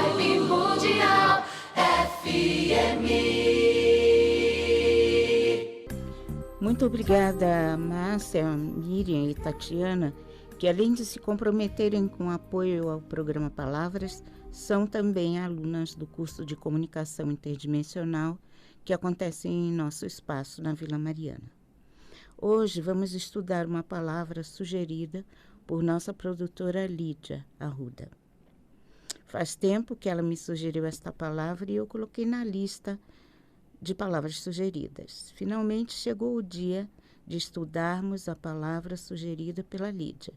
Vibe Mundial FM. Muito obrigada, Márcia, Miriam e Tatiana, que além de se comprometerem com apoio ao programa Palavras, são também alunas do curso de Comunicação Interdimensional que acontece em nosso espaço na Vila Mariana. Hoje vamos estudar uma palavra sugerida por nossa produtora Lídia Arruda. Faz tempo que ela me sugeriu esta palavra e eu coloquei na lista de palavras sugeridas. Finalmente chegou o dia de estudarmos a palavra sugerida pela Lídia.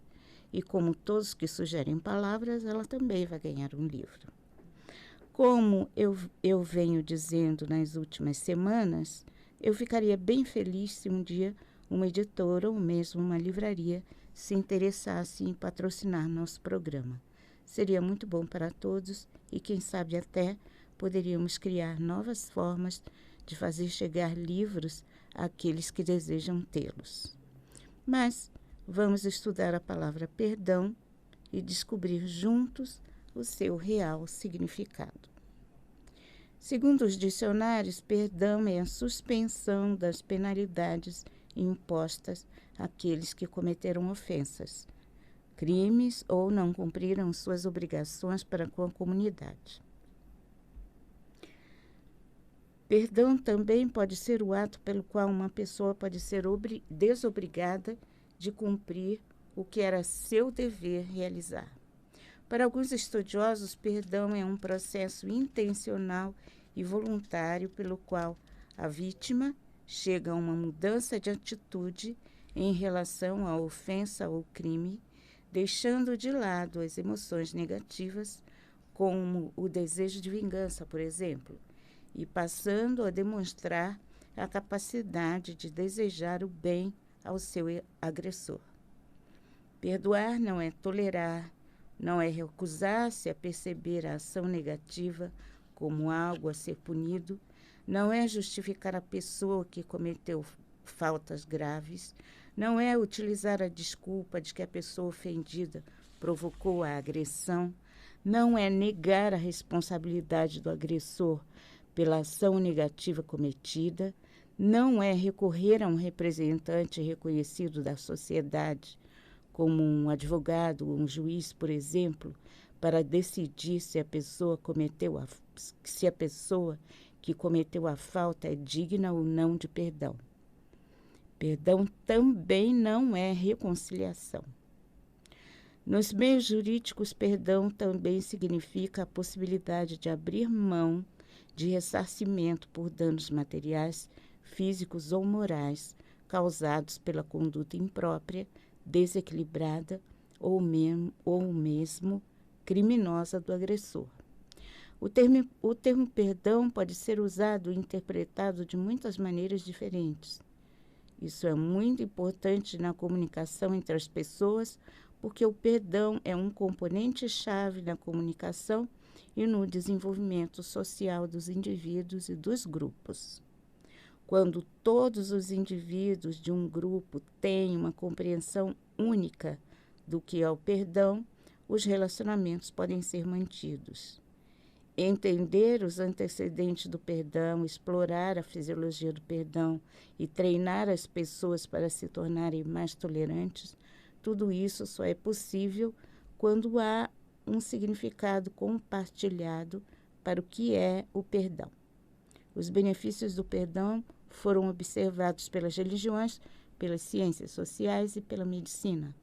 E como todos que sugerem palavras, ela também vai ganhar um livro. Como eu venho dizendo nas últimas semanas, eu ficaria bem feliz se um dia uma editora ou mesmo uma livraria se interessasse em patrocinar nosso programa. Seria muito bom para todos e, quem sabe, até poderíamos criar novas formas de fazer chegar livros àqueles que desejam tê-los. Mas vamos estudar a palavra perdão e descobrir juntos o seu real significado. Segundo os dicionários, perdão é a suspensão das penalidades impostas àqueles que cometeram ofensas, crimes ou não cumpriram suas obrigações para com a comunidade. Perdão também pode ser o ato pelo qual uma pessoa pode ser desobrigada de cumprir o que era seu dever realizar. Para alguns estudiosos, perdão é um processo intencional e voluntário pelo qual a vítima chega a uma mudança de atitude em relação à ofensa ou crime, deixando de lado as emoções negativas, como o desejo de vingança, por exemplo, e passando a demonstrar a capacidade de desejar o bem ao seu agressor. Perdoar não é tolerar, não é recusar-se a perceber a ação negativa como algo a ser punido, não é justificar a pessoa que cometeu faltas graves, não é utilizar a desculpa de que a pessoa ofendida provocou a agressão, não é negar a responsabilidade do agressor pela ação negativa cometida, não é recorrer a um representante reconhecido da sociedade, como um advogado ou um juiz, por exemplo, para decidir se a pessoa que cometeu a falta é digna ou não de perdão. Perdão também não é reconciliação. Nos meios jurídicos, perdão também significa a possibilidade de abrir mão de ressarcimento por danos materiais, físicos ou morais causados pela conduta imprópria, desequilibrada ou mesmo criminosa do agressor. O termo perdão pode ser usado e interpretado de muitas maneiras diferentes. Isso é muito importante na comunicação entre as pessoas, porque o perdão é um componente-chave na comunicação e no desenvolvimento social dos indivíduos e dos grupos. Quando todos os indivíduos de um grupo têm uma compreensão única do que é o perdão, os relacionamentos podem ser mantidos. Entender os antecedentes do perdão, explorar a fisiologia do perdão e treinar as pessoas para se tornarem mais tolerantes, tudo isso só é possível quando há um significado compartilhado para o que é o perdão. Os benefícios do perdão foram observados pelas religiões, pelas ciências sociais e pela medicina.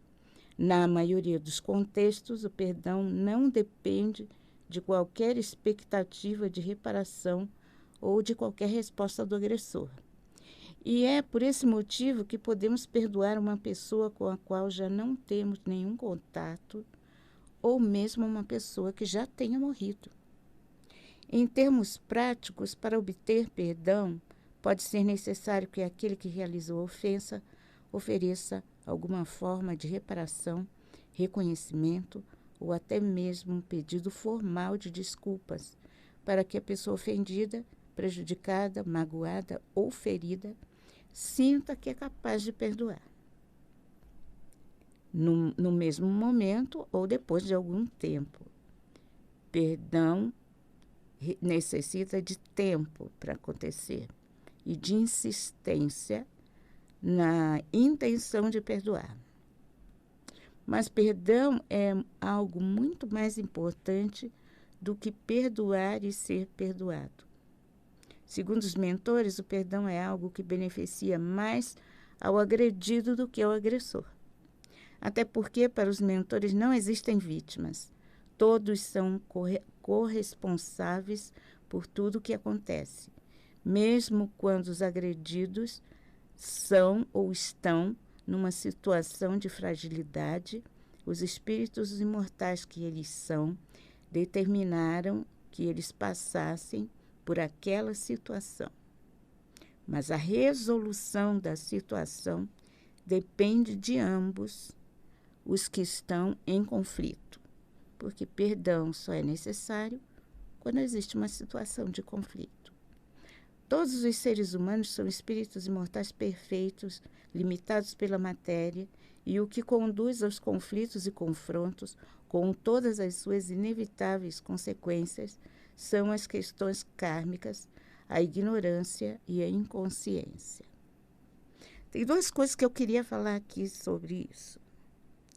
Na maioria dos contextos, o perdão não depende de qualquer expectativa de reparação ou de qualquer resposta do agressor. E é por esse motivo que podemos perdoar uma pessoa com a qual já não temos nenhum contato, ou mesmo uma pessoa que já tenha morrido. Em termos práticos, para obter perdão, pode ser necessário que aquele que realizou a ofensa ofereça alguma forma de reparação, reconhecimento ou até mesmo um pedido formal de desculpas, para que a pessoa ofendida, prejudicada, magoada ou ferida sinta que é capaz de perdoar. No mesmo momento ou depois de algum tempo. Perdão necessita de tempo para acontecer e de insistência na intenção de perdoar. Mas perdão é algo muito mais importante do que perdoar e ser perdoado. Segundo os mentores, o perdão é algo que beneficia mais ao agredido do que ao agressor. Até porque, para os mentores, não existem vítimas. Todos são corresponsáveis por tudo o que acontece, mesmo quando os agredidos são ou estão numa situação de fragilidade. Os espíritos imortais que eles são determinaram que eles passassem por aquela situação. Mas a resolução da situação depende de ambos os que estão em conflito, porque perdão só é necessário quando existe uma situação de conflito. Todos os seres humanos são espíritos imortais perfeitos, limitados pela matéria, e o que conduz aos conflitos e confrontos, com todas as suas inevitáveis consequências, são as questões kármicas, a ignorância e a inconsciência. Tem duas coisas que eu queria falar aqui sobre isso,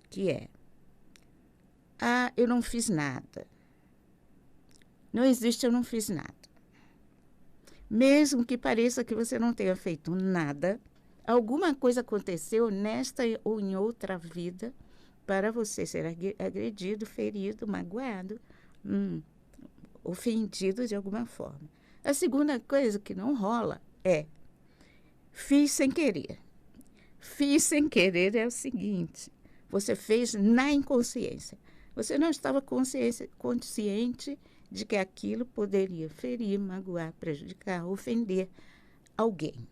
que é: eu não fiz nada. Não existe eu não fiz nada. Mesmo que pareça que você não tenha feito nada, alguma coisa aconteceu nesta ou em outra vida para você ser agredido, ferido, magoado, ofendido de alguma forma. A segunda coisa que não rola é: fiz sem querer. Fiz sem querer é o seguinte: você fez na inconsciência. Você não estava consciente de que aquilo poderia ferir, magoar, prejudicar, ofender alguém.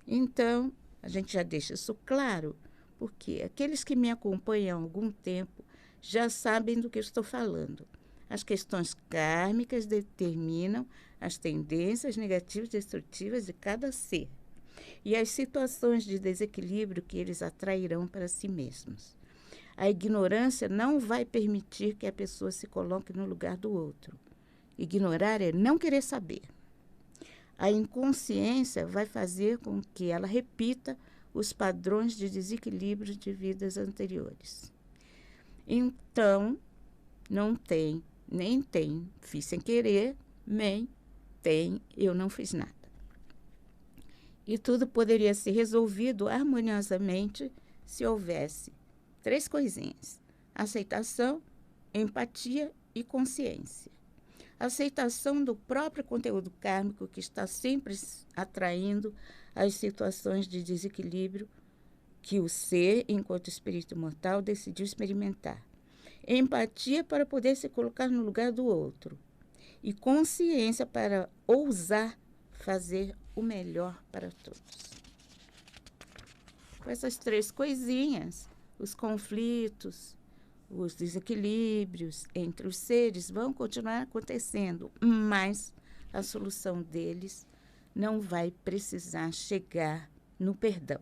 Então, a gente já deixa isso claro, porque aqueles que me acompanham há algum tempo já sabem do que eu estou falando. As questões kármicas determinam as tendências negativas destrutivas de cada ser e as situações de desequilíbrio que eles atrairão para si mesmos. A ignorância não vai permitir que a pessoa se coloque no lugar do outro. Ignorar é não querer saber. A inconsciência vai fazer com que ela repita os padrões de desequilíbrio de vidas anteriores. Então, não tem, nem tem, fiz sem querer, nem tem, eu não fiz nada. E tudo poderia ser resolvido harmoniosamente se houvesse 3 coisinhas: aceitação, empatia e consciência. Aceitação do próprio conteúdo kármico que está sempre atraindo as situações de desequilíbrio que o ser, enquanto espírito imortal, decidiu experimentar. Empatia para poder se colocar no lugar do outro. E consciência para ousar fazer o melhor para todos. Com essas 3 coisinhas, os conflitos, os desequilíbrios entre os seres vão continuar acontecendo, mas a solução deles não vai precisar chegar no perdão.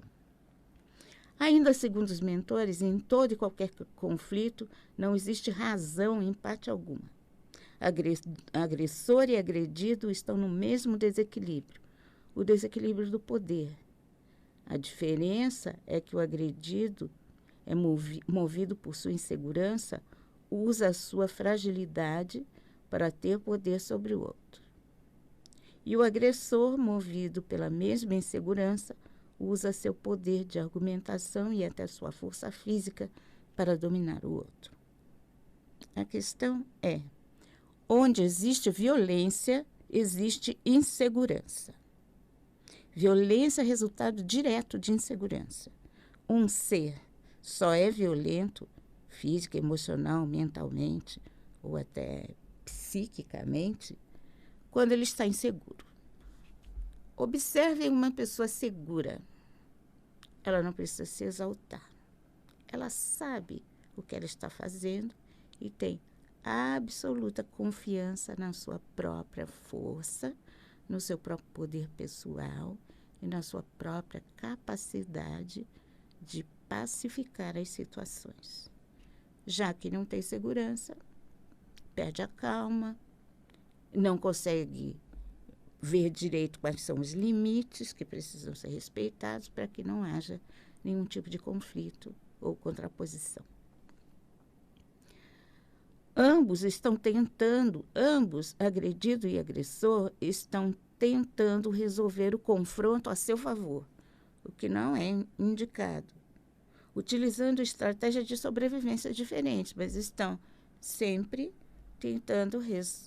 Ainda segundo os mentores, em todo e qualquer conflito não existe razão em parte alguma. Agressor e agredido estão no mesmo desequilíbrio, o desequilíbrio do poder. A diferença é que o agredido é movido por sua insegurança, usa a sua fragilidade para ter poder sobre o outro. E o agressor, movido pela mesma insegurança, usa seu poder de argumentação e até sua força física para dominar o outro. A questão é: onde existe violência, existe insegurança. Violência é resultado direto de insegurança. Um ser só é violento, física, emocional, mentalmente ou até psiquicamente, quando ele está inseguro. Observem uma pessoa segura. Ela não precisa se exaltar. Ela sabe o que ela está fazendo e tem absoluta confiança na sua própria força, no seu próprio poder pessoal e na sua própria capacidade de pacificar as situações. Já que não tem segurança, perde a calma, não consegue ver direito quais são os limites que precisam ser respeitados para que não haja nenhum tipo de conflito ou contraposição. Ambos, agredido e agressor, estão tentando resolver o confronto a seu favor, o que não é indicado, utilizando estratégias de sobrevivência diferentes, mas estão sempre tentando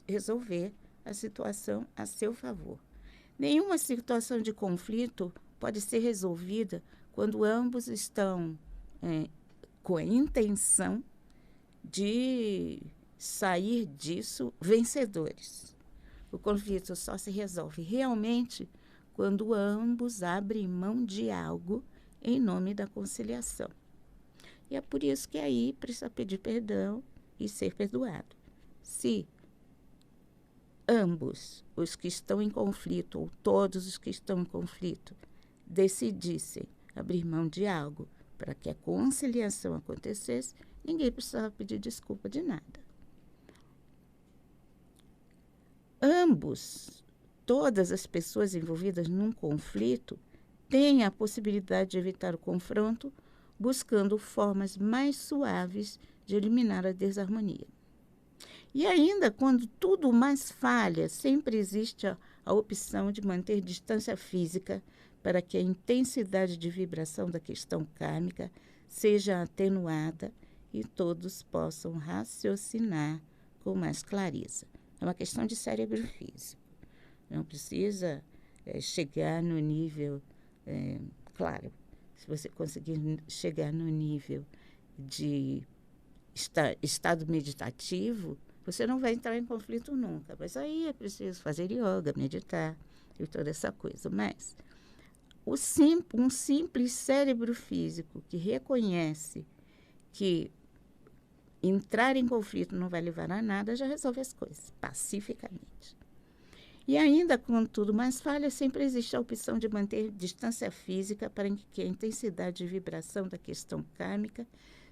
resolver a situação a seu favor. Nenhuma situação de conflito pode ser resolvida quando ambos estão com a intenção de sair disso vencedores. O conflito só se resolve realmente quando ambos abrem mão de algo em nome da conciliação. E é por isso que aí precisa pedir perdão e ser perdoado. Se ambos os que estão em conflito, ou todos os que estão em conflito, decidissem abrir mão de algo para que a conciliação acontecesse, ninguém precisava pedir desculpa de nada. Todas as pessoas envolvidas num conflito têm a possibilidade de evitar o confronto, buscando formas mais suaves de eliminar a desarmonia. E ainda, quando tudo mais falha, sempre existe a opção de manter distância física para que a intensidade de vibração da questão kármica seja atenuada e todos possam raciocinar com mais clareza. É uma questão de cérebro físico. Não precisa chegar no nível... claro, se você conseguir chegar no nível de estado meditativo, você não vai entrar em conflito nunca. Mas aí é preciso fazer yoga, meditar e toda essa coisa. Mas um simples cérebro físico que reconhece que entrar em conflito não vai levar a nada, já resolve as coisas, pacificamente. E ainda, quando tudo mais falha, sempre existe a opção de manter distância física para que a intensidade de vibração da questão kármica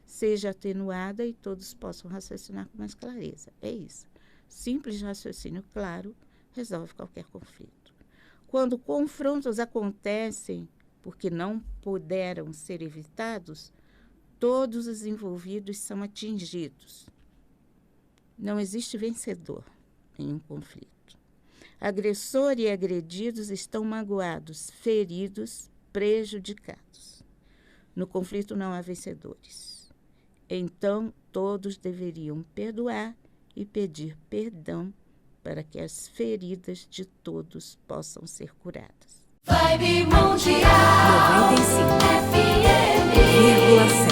seja atenuada e todos possam raciocinar com mais clareza. É isso. Simples raciocínio claro resolve qualquer conflito. Quando confrontos acontecem porque não puderam ser evitados, todos os envolvidos são atingidos. Não existe vencedor em um conflito. Agressor e agredidos estão magoados, feridos, prejudicados. No conflito não há vencedores. Então, todos deveriam perdoar e pedir perdão para que as feridas de todos possam ser curadas. Vibe Mundial 95,7.